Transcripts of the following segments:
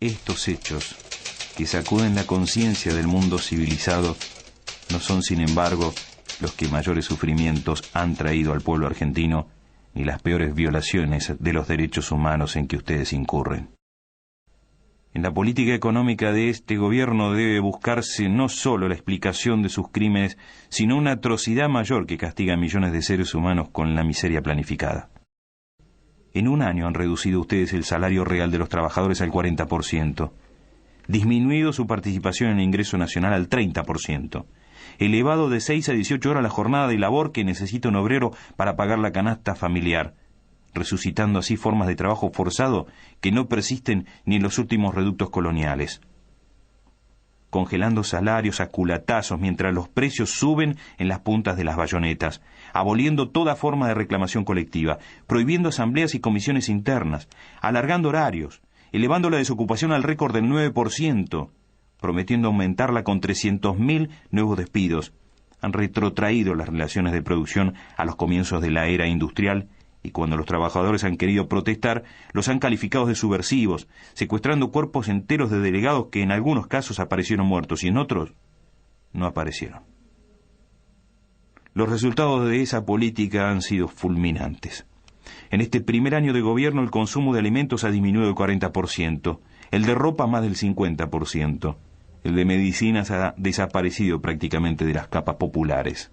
Estos hechos, que sacuden la conciencia del mundo civilizado, no son, sin embargo, los que mayores sufrimientos han traído al pueblo argentino, ni las peores violaciones de los derechos humanos en que ustedes incurren. En la política económica de este gobierno debe buscarse no solo la explicación de sus crímenes, sino una atrocidad mayor que castiga a millones de seres humanos con la miseria planificada. En un año han reducido ustedes el salario real de los trabajadores al 40%, disminuido su participación en el ingreso nacional al 30%, elevado de 6 a 18 horas la jornada de labor que necesita un obrero para pagar la canasta familiar, resucitando así formas de trabajo forzado que no persisten ni en los últimos reductos coloniales, congelando salarios a culatazos mientras los precios suben en las puntas de las bayonetas, aboliendo toda forma de reclamación colectiva, prohibiendo asambleas y comisiones internas, alargando horarios, elevando la desocupación al récord del 9%, prometiendo aumentarla con 300.000 nuevos despidos. Han retrotraído las relaciones de producción a los comienzos de la era industrial, y cuando los trabajadores han querido protestar, los han calificado de subversivos, secuestrando cuerpos enteros de delegados que en algunos casos aparecieron muertos y en otros no aparecieron. Los resultados de esa política han sido fulminantes. En este primer año de gobierno el consumo de alimentos ha disminuido el 40%, el de ropa más del 50%, el de medicinas ha desaparecido prácticamente de las capas populares.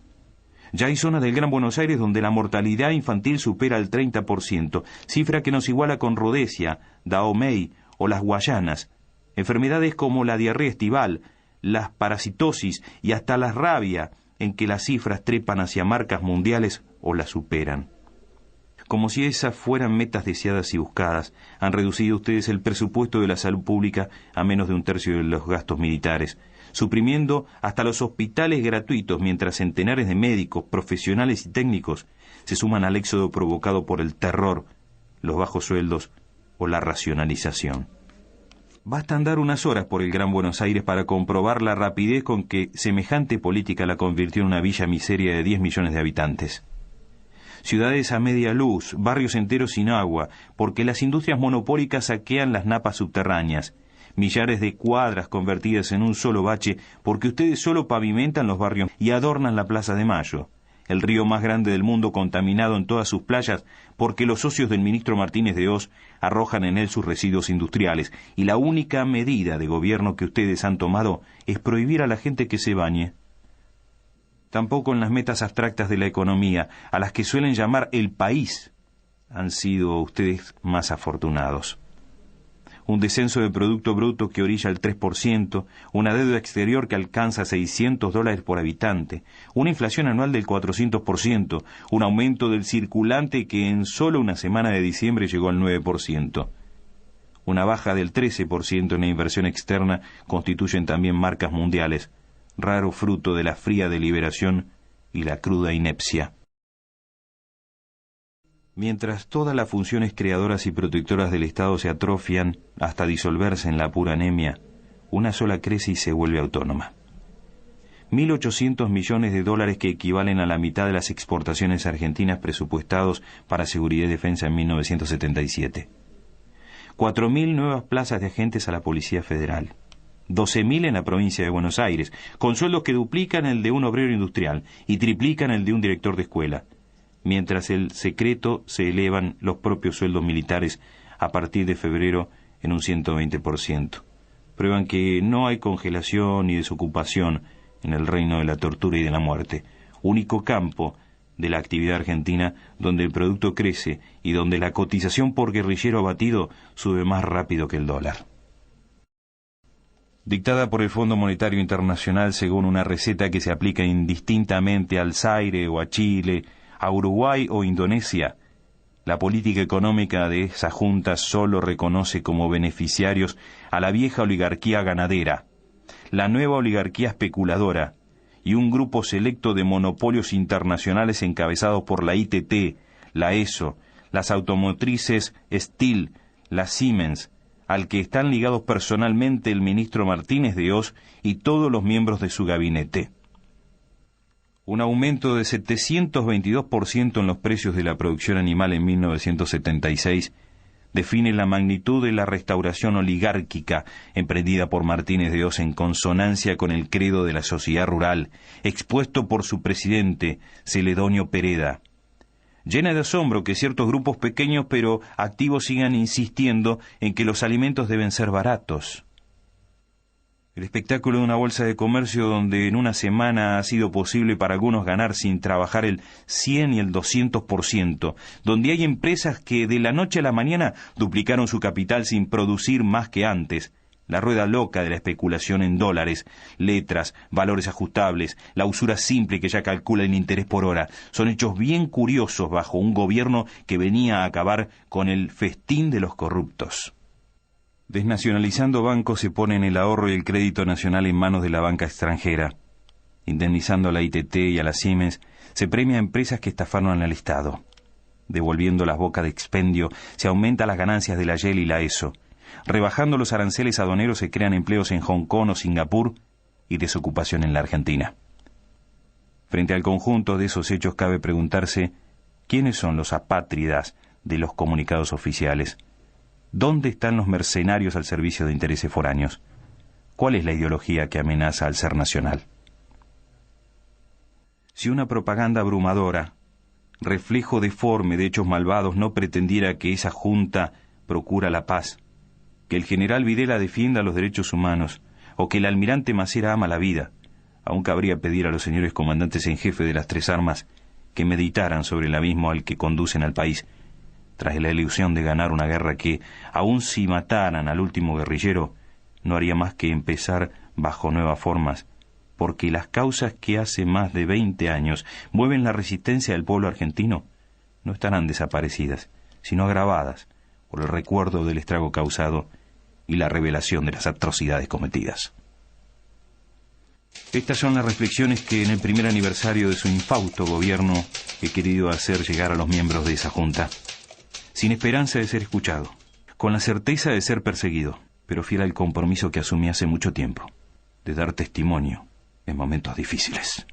Ya hay zonas del Gran Buenos Aires donde la mortalidad infantil supera el 30%, cifra que nos iguala con Rhodesia, Dahomey o las Guayanas. Enfermedades como la diarrea estival, la parasitosis y hasta la rabia, en que las cifras trepan hacia marcas mundiales o las superan. Como si esas fueran metas deseadas y buscadas, han reducido ustedes el presupuesto de la salud pública a menos de 1/3 de los gastos militares, suprimiendo hasta los hospitales gratuitos, mientras centenares de médicos, profesionales y técnicos se suman al éxodo provocado por el terror, los bajos sueldos o la racionalización. Basta andar unas horas por el Gran Buenos Aires para comprobar la rapidez con que semejante política la convirtió en una villa miseria de 10 millones de habitantes. Ciudades a media luz, barrios enteros sin agua, porque las industrias monopólicas saquean las napas subterráneas, millares de cuadras convertidas en un solo bache porque ustedes solo pavimentan los barrios y adornan la Plaza de Mayo, el río más grande del mundo contaminado en todas sus playas porque los socios del ministro Martínez de Hoz arrojan en él sus residuos industriales, y la única medida de gobierno que ustedes han tomado es prohibir a la gente que se bañe. Tampoco en las metas abstractas de la economía, a las que suelen llamar el país, han sido ustedes más afortunados. Un descenso de Producto Bruto que orilla el 3%, una deuda exterior que alcanza $600 por habitante, una inflación anual del 400%, un aumento del circulante que en solo una semana de diciembre llegó al 9%. Una baja del 13% en la inversión externa constituyen también marcas mundiales, raro fruto de la fría deliberación y la cruda inepcia. Mientras todas las funciones creadoras y protectoras del Estado se atrofian hasta disolverse en la pura anemia, una sola crece y se vuelve autónoma. 1.800 millones de dólares que equivalen a la mitad de las exportaciones argentinas presupuestados para seguridad y defensa en 1977. 4.000 nuevas plazas de agentes a la Policía Federal. 12.000 en la provincia de Buenos Aires, con sueldos que duplican el de un obrero industrial y triplican el de un director de escuela, mientras el secreto se elevan los propios sueldos militares a partir de febrero en un 120%. Prueban que no hay congelación ni desocupación en el reino de la tortura y de la muerte, único campo de la actividad argentina donde el producto crece y donde la cotización por guerrillero abatido sube más rápido que el dólar. Dictada por el Fondo Monetario Internacional según una receta que se aplica indistintamente al Zaire o a Chile, a Uruguay o Indonesia, la política económica de esa junta solo reconoce como beneficiarios a la vieja oligarquía ganadera, la nueva oligarquía especuladora y un grupo selecto de monopolios internacionales encabezados por la ITT, la ESO, las automotrices Steel, la Siemens, al que están ligados personalmente el ministro Martínez de Hoz y todos los miembros de su gabinete. Un aumento de 722% en los precios de la producción animal en 1976 define la magnitud de la restauración oligárquica emprendida por Martínez de Hoz en consonancia con el credo de la sociedad rural, expuesto por su presidente, Celedonio Pereda. Llena de asombro que ciertos grupos pequeños pero activos sigan insistiendo en que los alimentos deben ser baratos. El espectáculo de una bolsa de comercio donde en una semana ha sido posible para algunos ganar sin trabajar el 100 y el 200%, donde hay empresas que de la noche a la mañana duplicaron su capital sin producir más que antes, la rueda loca de la especulación en dólares, letras, valores ajustables, la usura simple que ya calcula el interés por hora, son hechos bien curiosos bajo un gobierno que venía a acabar con el festín de los corruptos. Desnacionalizando bancos se ponen el ahorro y el crédito nacional en manos de la banca extranjera. Indemnizando a la ITT y a la Siemens, se premia a empresas que estafaron al Estado. Devolviendo las bocas de expendio, se aumenta las ganancias de la YEL y la ESO. Rebajando los aranceles aduaneros se crean empleos en Hong Kong o Singapur y desocupación en la Argentina. Frente al conjunto de esos hechos cabe preguntarse, ¿quiénes son los apátridas de los comunicados oficiales? ¿Dónde están los mercenarios al servicio de intereses foráneos? ¿Cuál es la ideología que amenaza al ser nacional? Si una propaganda abrumadora, reflejo deforme de hechos malvados, no pretendiera que esa junta procura la paz, que el general Videla defienda los derechos humanos, o que el almirante Macera ama la vida, aún cabría pedir a los señores comandantes en jefe de las tres armas que meditaran sobre el abismo al que conducen al país, tras la ilusión de ganar una guerra que, aun si mataran al último guerrillero, no haría más que empezar bajo nuevas formas, porque las causas que hace más de 20 años mueven la resistencia del pueblo argentino no estarán desaparecidas, sino agravadas por el recuerdo del estrago causado y la revelación de las atrocidades cometidas. Estas son las reflexiones que en el primer aniversario de su infausto gobierno he querido hacer llegar a los miembros de esa junta, sin esperanza de ser escuchado, con la certeza de ser perseguido, pero fiel al compromiso que asumí hace mucho tiempo, de dar testimonio en momentos difíciles.